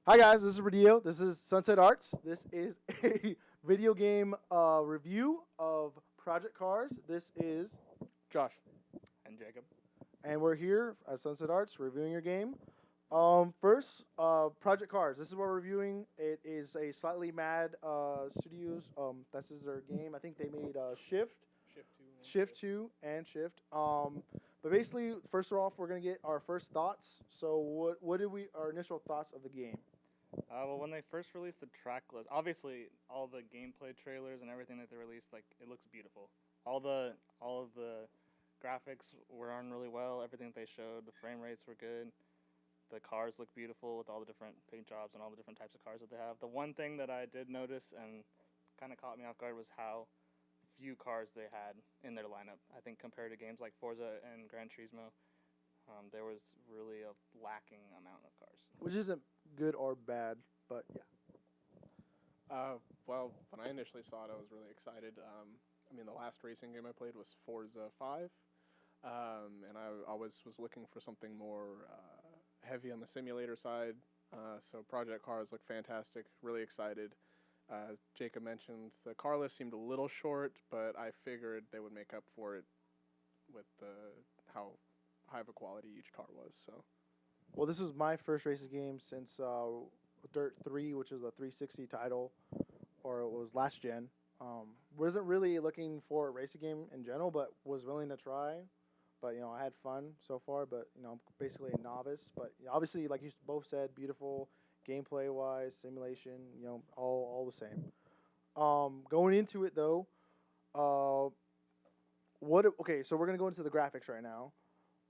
Hi guys, this is Radio. This is Sunset Arts. This is a video game review of Project Cars. This is, Josh. And Jacob. and we're here at Sunset Arts reviewing your game. First, Project Cars. This is what we're reviewing. It is a Slightly Mad Studios. This is their game. I think they made Shift, Shift 2, and Shift. But basically, first off, we're gonna get our first thoughts. So, what did we our initial thoughts of the game? Well, when they first released the track list, obviously all the gameplay trailers and everything that they released, like it looks beautiful. All of the graphics were on really well. Everything that they showed, the frame rates were good. The cars look beautiful with all the different paint jobs and all the different types of cars that they have. The one thing that I did notice and kind of caught me off guard was how few cars they had in their lineup. I think compared to games like Forza and Gran Turismo, there was really a lacking amount of cars. Which isn't good or bad, but yeah. Well, when I initially saw it, I was really excited. The last racing game I played was Forza 5, and I always was looking for something more heavy on the simulator side. So Project Cars looked fantastic. Really excited. Jacob mentioned the car list seemed a little short, but I figured they would make up for it with how high of a quality each car was. So Well, this was my first racing game since Dirt 3, which is a 360 title, or it was last gen. Wasn't really looking for a racing game in general, but was willing to try. But I had fun so far. But I'm basically a novice. But obviously, like you both said, beautiful gameplay wise, simulation. All the same. Going into it though, uh, what? Okay, so we're gonna go into the graphics right now.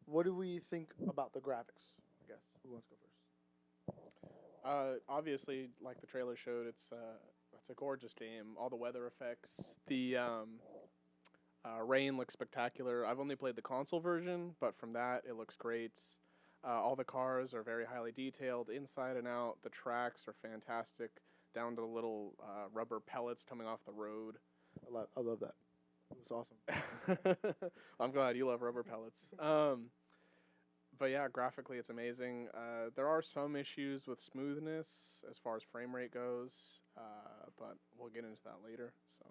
What do we think about the graphics? I guess who wants to go first? obviously, like the trailer showed, it's a gorgeous game. All the weather effects, the rain looks spectacular. I've only played the console version, but from that, it looks great. All the cars are very highly detailed, inside and out. The tracks are fantastic, down to the little rubber pellets coming off the road. I love that. It was awesome. I'm glad you love rubber pellets. But yeah, graphically it's amazing. There are some issues with smoothness as far as frame rate goes, but we'll get into that later. So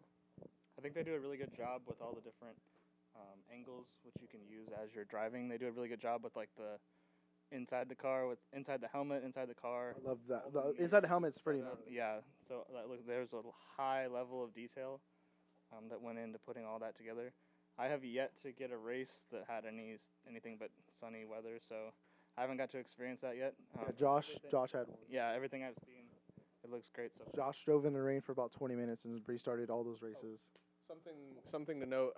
I think they do a really good job with all the different angles which you can use as you're driving. They do a really good job with like the inside the car, with inside the helmet, inside the car. I love that. all The mirrors inside the helmet's set pretty up. nice. Yeah, so look, there's a high level of detail that went into putting all that together. I have yet to get a race that had anything but sunny weather, so I haven't got to experience that yet. Yeah, Josh. Everything, Josh had one. yeah, everything I've seen, it looks great so far. Josh drove in the rain for about 20 minutes and restarted all those races. something to note,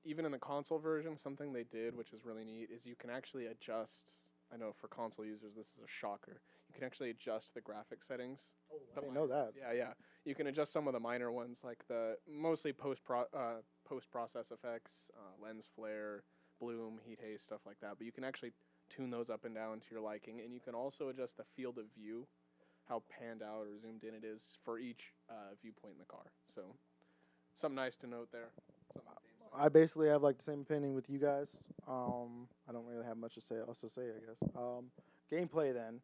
even in the console version, something they did which is really neat is you can actually adjust. I know for console users this is a shocker. You can actually adjust the graphic settings. Oh, I didn't know that. Yeah. You can adjust some of the minor ones, like the mostly post process effects, lens flare, bloom, heat haze, stuff like that. But you can actually tune those up and down to your liking, and you can also adjust the field of view, how panned out or zoomed in it is for each viewpoint in the car. So something nice to note there. I basically have like the same opinion with you guys. I don't really have much to say else to say, I guess. Gameplay then,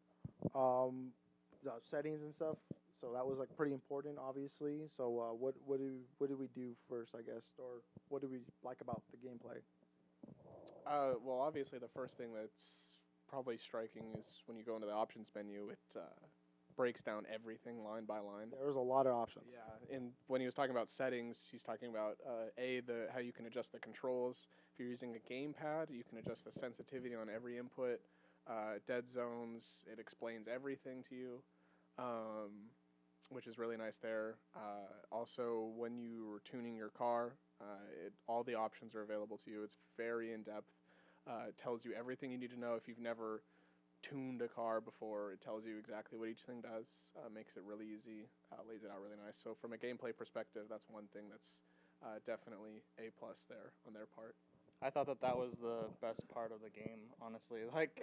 the settings and stuff. So that was like pretty important, obviously. So what do we do first, I guess, or what do we like about the gameplay? Well, obviously, the first thing that's probably striking is when you go into the options menu, it breaks down everything line by line. There was a lot of options. Yeah, and when he was talking about settings, he's talking about the how you can adjust the controls. If you're using a gamepad, you can adjust the sensitivity on every input. Dead zones, it explains everything to you, which is really nice there. Also, when you are tuning your car, all the options are available to you. It's very in depth. It tells you everything you need to know if you've never tuned a car before. It tells you exactly what each thing does. Makes it really easy. Lays it out really nice. So from a gameplay perspective, that's one thing that's definitely a plus there on their part. I thought that was the best part of the game, honestly. Like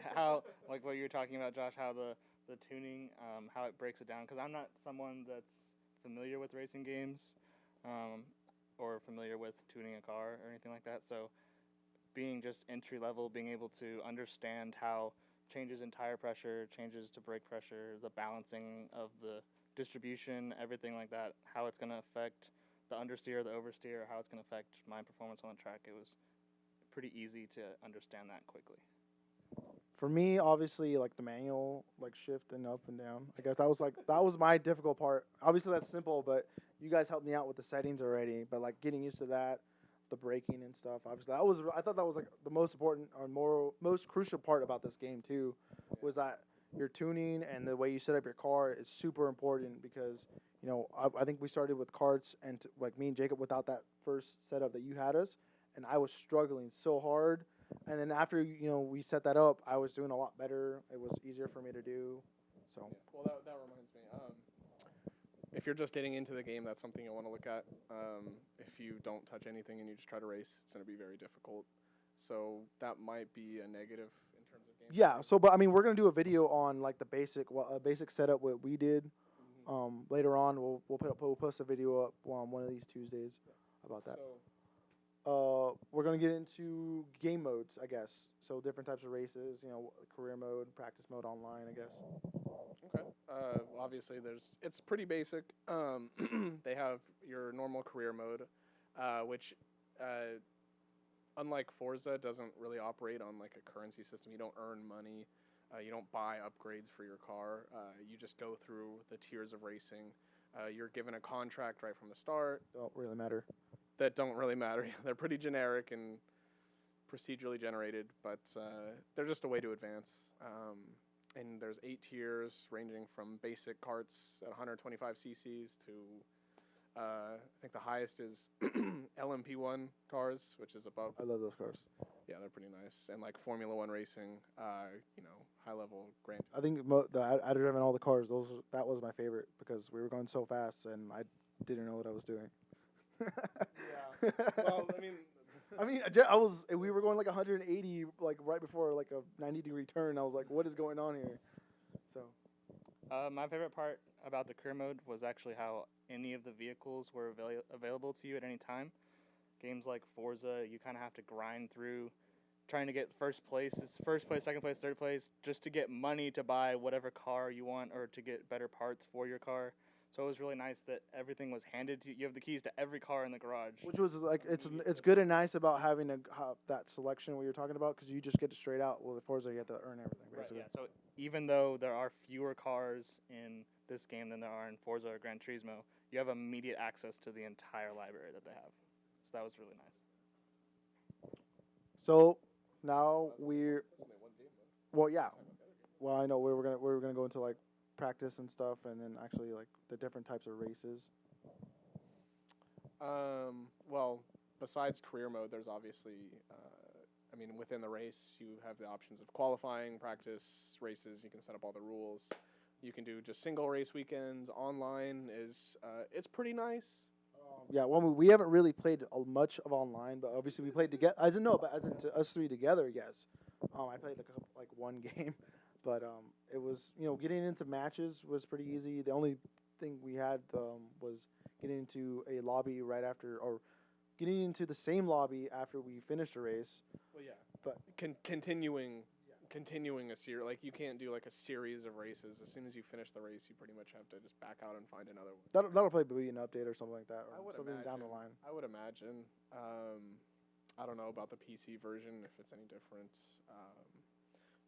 what you were talking about, Josh, how the tuning, how it breaks it down. Because I'm not someone that's familiar with racing games, or familiar with tuning a car or anything like that. So being just entry level, being able to understand how changes in tire pressure, changes to brake pressure, the balancing of the distribution, everything like that, how it's going to affect the understeer, the oversteer, how it's going to affect my performance on the track. It was pretty easy to understand that quickly. For me, obviously, like the manual, like shift and up and down. I guess that was my difficult part. Obviously, that's simple, but you guys helped me out with the settings already. But like getting used to that, the braking and stuff. Obviously, I thought that was like the most important or most crucial part about this game too, was that your tuning and the way you set up your car is super important because I think we started with karts and like me and Jacob without that first setup that you had us, and I was struggling so hard. And then after we set that up, I was doing a lot better. It was easier for me to do. So Yeah. Well, that reminds me. If you're just getting into the game, that's something you'll want to look at. If you don't touch anything and you just try to race, it's going to be very difficult. So that might be a negative in terms of game. yeah. So but I mean, we're gonna do a video on like the basic setup what we did. Mm-hmm. Later on, we'll post a video up on one of these Tuesdays about that. We're gonna get into game modes, I guess. So different types of races, career mode, practice mode, online, I guess. Okay. Obviously, it's pretty basic. They have your normal career mode, which, unlike Forza, doesn't really operate on like a currency system. You don't earn money. You don't buy upgrades for your car. You just go through the tiers of racing. You're given a contract right from the start. Don't really matter. That don't really matter. They're pretty generic and procedurally generated, but they're just a way to advance. And there's 8 tiers ranging from basic karts at 125 cc's to I think the highest is LMP1 cars, which is above. I love those cars. Yeah, they're pretty nice. And like Formula One racing, high level Grand. I think I'd driven all the cars. That was my favorite because we were going so fast and I didn't know what I was doing. Yeah. Well, I mean, we were going like 180, like right before like a 90-degree turn. I was like, what is going on here? So, My favorite part about the career mode was actually how any of the vehicles were available to you at any time. Games like Forza, you kind of have to grind through trying to get first place, second place, third place, just to get money to buy whatever car you want or to get better parts for your car. So it was really nice that everything was handed to you. You have the keys to every car in the garage. which was like it's good and nice about having that selection what you're talking about because you just get to straight out. Well, with Forza you have to earn everything Right, basically. yeah. So even though there are fewer cars in this game than there are in Forza or Gran Turismo, you have immediate access to the entire library that they have. So that was really nice. So now Well, I know we were gonna go into like practice and stuff, and then actually like the different types of races. Well, besides career mode, there's obviously, within the race, you have the options of qualifying, practice, races. You can set up all the rules. You can do just single race weekends. Online is, it's pretty nice. Yeah, well, we haven't really played much of online, but obviously we played together. As in us three together, yes. I played like one game, but it was getting into matches was pretty easy. The only thing we had was getting into a lobby right after, or getting into the same lobby after we finished a race. Well, yeah, but continuing a series, like you can't do like a series of races. As soon as you finish the race, you pretty much have to just back out and find another one. That'll probably be an update or something like that, I or would something down the imagine. line. I would imagine. I don't know about the PC version if it's any different,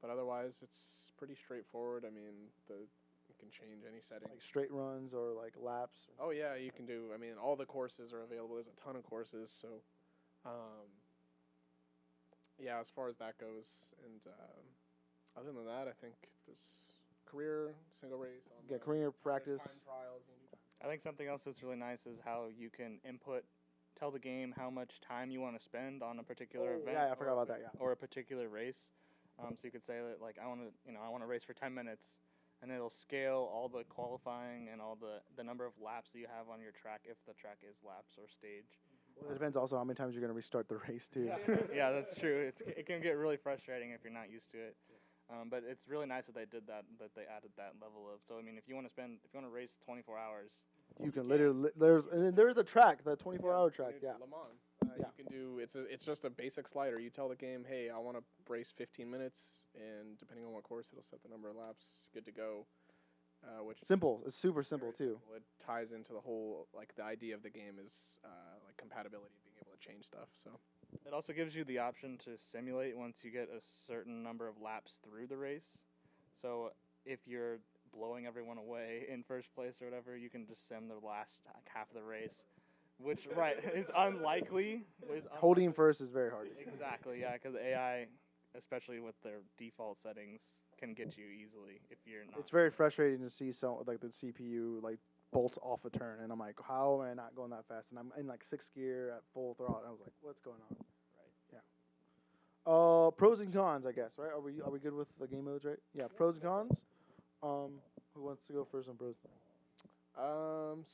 but otherwise it's pretty straightforward. I mean, you can change any settings. Like straight runs or like laps. Oh yeah, you can do. All the courses are available. There's a ton of courses. So, yeah, as far as that goes, and other than that, I think this career single race. Career practice. Time trials. You can do time. I think something else that's really nice is how you can tell the game how much time you want to spend on a particular event. Yeah, I forgot about that. Yeah. Or a particular race. So you could say that like I want to race for 10 minutes, and it'll scale all the qualifying and all the number of laps that you have on your track if the track is laps or stage. Well, it depends also how many times you're gonna restart the race too. Yeah, that's true. It can get really frustrating if you're not used to it. But it's really nice that they did that they added that level of. So if you want to race 24 hours, You can literally there's a track, the 24-hour track. Yeah. Le Mans. Yeah. You can do it's just a basic slider. You tell the game, hey, I want to race 15 minutes, and depending on what course, it'll set the number of laps. Good to go. Which Simple. It's super simple very too. simple. It ties into the whole like the idea of the game is like compatibility, being able to change stuff. So It also gives you the option to simulate once you get a certain number of laps through the race. So if you're blowing everyone away in first place or whatever, you can just sim the last half of the race, which right is unlikely. Holding first is very hard. Exactly, yeah, because AI, especially with their default settings, can get you easily if you're not. It's very frustrating to see some like the CPU like bolts off a turn, and I'm like, how am I not going that fast? And I'm in like sixth gear at full throttle. And I was like, what's going on? Right. Yeah. Pros and cons, I guess. Right? Are we good with the game modes? Right? Yeah. Pros and cons. Who wants to go first on pros?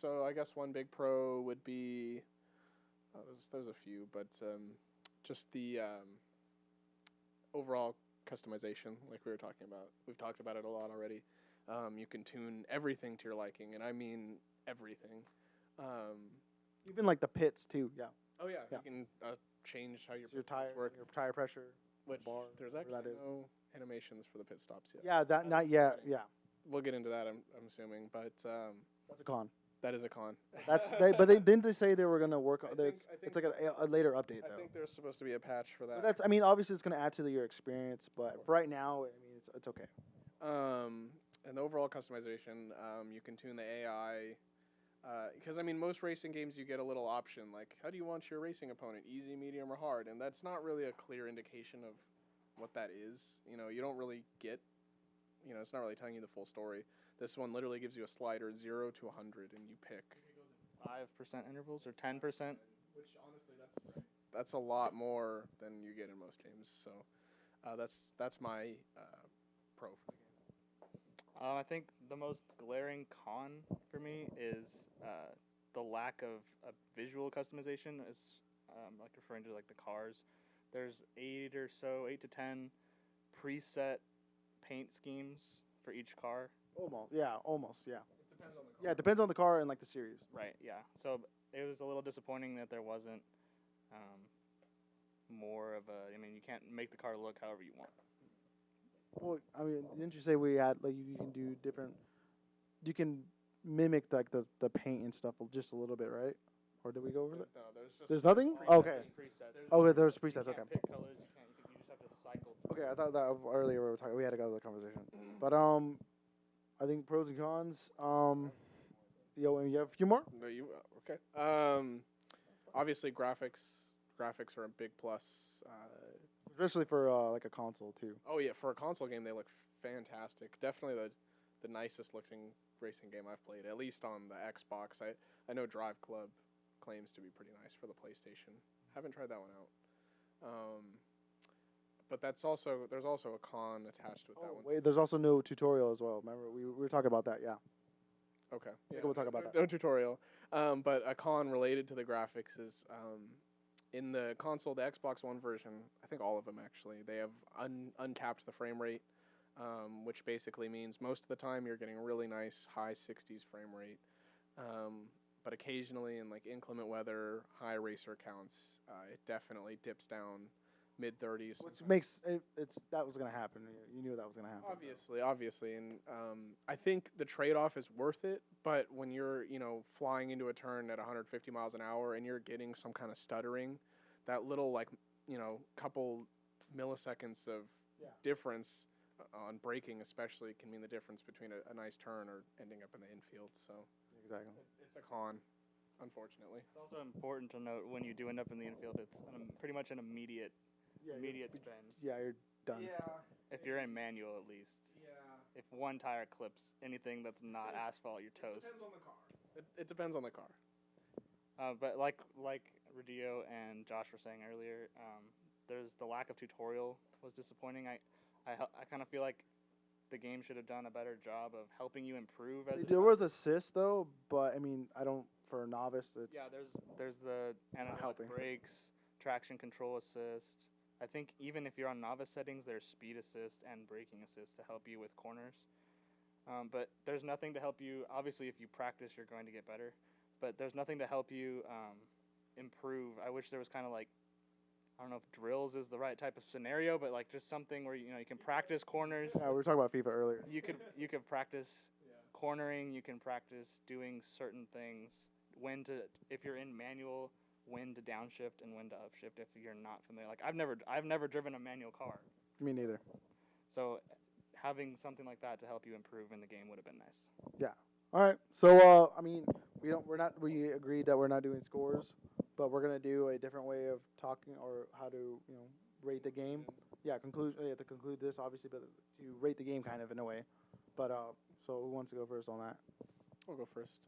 So I guess one big pro would be there's a few, but just the overall customization, like we were talking about. We've talked about it a lot already. You can tune everything to your liking, and I mean everything. Even like the pits too. Yeah. Oh yeah, Yeah. you can change how your Your pit stops tire, work. your tire pressure. Which bar, there's whatever actually that is. no animations for the pit stops yet. Yeah. That not yet. Yeah. We'll get into that. I'm assuming, but That's a con. that is a con. But they didn't they say they were gonna work on. I think It's like a later update I though. think there's supposed to be a patch for that. But that's. I mean, obviously it's gonna add to your experience, but for right now, I mean, it's okay. And the overall customization, you can tune the AI. Because, I mean, most racing games you get a little option, like, how do you want your racing opponent, easy, medium, or hard? And that's not really a clear indication of what that is. You know, you don't really get, it's not really telling you the full story. This one literally gives you a slider 0 to 100, and you pick. 5% intervals or 10%. Which, honestly, that's a lot more than you get in most games. So that's my pro for the game. I think the most glaring con for me is the lack of visual customization, as like referring to like the cars. There's 8 to 10 preset paint schemes for each car. Almost. Yeah. It depends on the car. Yeah. It depends on the car and like the series. Right. Yeah. So it was a little disappointing that there wasn't more of a. I mean, you can't make the car look however you want. Well, I mean, didn't you say we had like you can do different? You can mimic like the paint and stuff just a little bit, right? Or did we go over that? No, there's just There's nothing. Presets. Okay. There's presets. Okay, there's You presets. can't Okay. pick colors. You can't. You just have to cycle. Okay, I thought that earlier we were talking. We had to go to the conversation, but I think pros and cons. Yo, and you have a few more. No, you okay? Obviously, graphics are a big plus. Especially for like a console too. Oh yeah, for a console game, they look fantastic. Definitely the nicest looking racing game I've played, at least on the Xbox. I know Drive Club claims to be pretty nice for the PlayStation. Haven't tried that one out. But there's also a con attached with that one. Wait, there's also no tutorial as well. Remember, we were talking about that. Yeah. Okay. Yeah, we'll talk about that. No tutorial. But a con related to the graphics is in the console, the Xbox One version, I think all of them actually, they have uncapped the frame rate, which basically means most of the time you're getting really nice high 60s frame rate. But occasionally in like inclement weather, high racer counts, it definitely dips down mid 30s. Which makes it's that was gonna happen. You knew that was gonna happen. Obviously, and I think the trade-off is worth it. But when you're, flying into a turn at 150 miles an hour and you're getting some kind of stuttering, that little couple milliseconds of difference on braking, especially, can mean the difference between a nice turn or ending up in the infield. So Exactly. it's a con, unfortunately. It's also important to note when you do end up in the infield, it's pretty much an immediate spin. Yeah, you're done. If you're in manual, at least. Yeah. If one tire clips anything that's not asphalt, you're toast. It depends on the car. It depends on the car. But like Rodeo and Josh were saying earlier, there's the lack of tutorial was disappointing. I kind of feel like the game should have done a better job of helping you improve as a There was assist though, but I mean, I don't for a novice. It's there's the analog helping. brakes, traction control assist. I think even if you're on novice settings, there's speed assist and braking assist to help you with corners. But there's nothing to help you. Obviously, if you practice, you're going to get better. But there's nothing to help you improve. I wish there was kind of like I don't know if drills is the right type of scenario, but like just something where you can practice corners. Yeah, we were talking about FIFA earlier. You could practice cornering. You can practice doing certain things. If you're in manual, when to downshift and when to upshift. If you're not familiar, like I've never driven a manual car, Me neither. so having something like that to help you improve in the game would have been nice. All right. So I mean, we agreed that we're not doing scores, but we're gonna do a different way of talking or how to rate the game. Yeah, you have to conclude this obviously, but to rate the game kind of in a way. But so who wants to go first on that? I'll go first.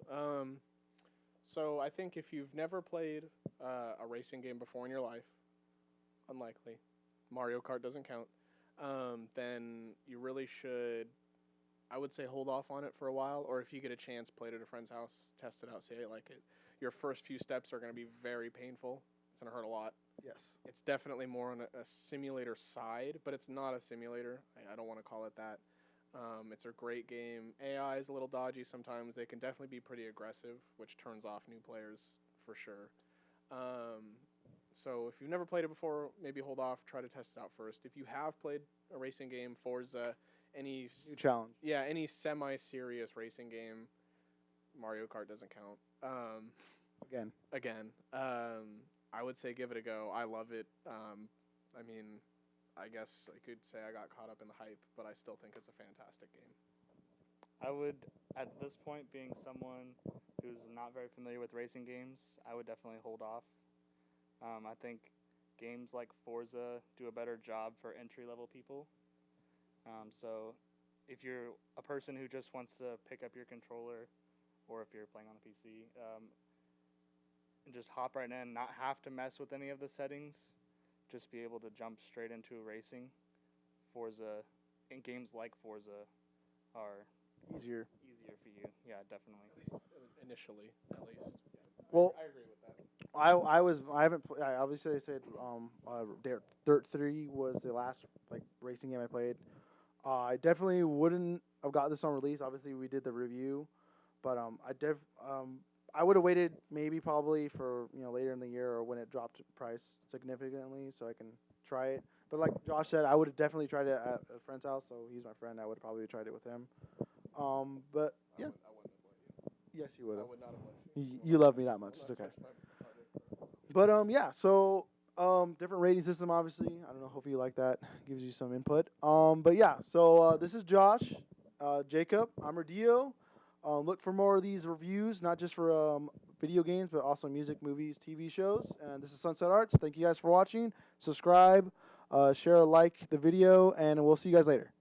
So I think if you've never played a racing game before in your life, unlikely, Mario Kart doesn't count, then you really should, I would say, hold off on it for a while, or if you get a chance, play it at a friend's house, test it out, see how you like it. Your first few steps are going to be very painful. It's going to hurt a lot. Yes. It's definitely more on a simulator side, but it's not a simulator. I don't want to call it that. It's a great game. AI is a little dodgy sometimes. They can definitely be pretty aggressive, which turns off new players for sure. So if you've never played it before, maybe hold off, try to test it out first. If you have played a racing game, Forza, any New challenge. any semi-serious racing game, Mario Kart doesn't count. Again. I would say give it a go. I love it. I mean, I guess I could say I got caught up in the hype, but I still think it's a fantastic game. I would, at this point, being someone who's not very familiar with racing games, I would definitely hold off. I think games like Forza do a better job for entry-level people. So if you're a person who just wants to pick up your controller, or if you're playing on a PC, and just hop right in, not have to mess with any of the settings, just be able to jump straight into racing, games like Forza are Easier. for you. Yeah, definitely. Initially, at least. Well, I agree with that. I haven't. I obviously I said Dirt 3 was the last racing game I played. I definitely wouldn't have got this on release. Obviously, we did the review, but I would have waited probably for later in the year or when it dropped in price significantly so I can try it. But like Josh said, I would have definitely tried it at a friend's house. So he's my friend. I would have probably tried it with him. But yeah, I wouldn't have let you. yes, you would I have. would not have let you. You love me that much. It's okay. But yeah, so different rating system obviously. I don't know, hopefully you like that. Gives you some input. But yeah, so this is Josh, Jacob, Amarillo. Look for more of these reviews, not just for video games, but also music, movies, TV shows. And this is Sunset Arts. Thank you guys for watching. Subscribe, share, like the video, and we'll see you guys later.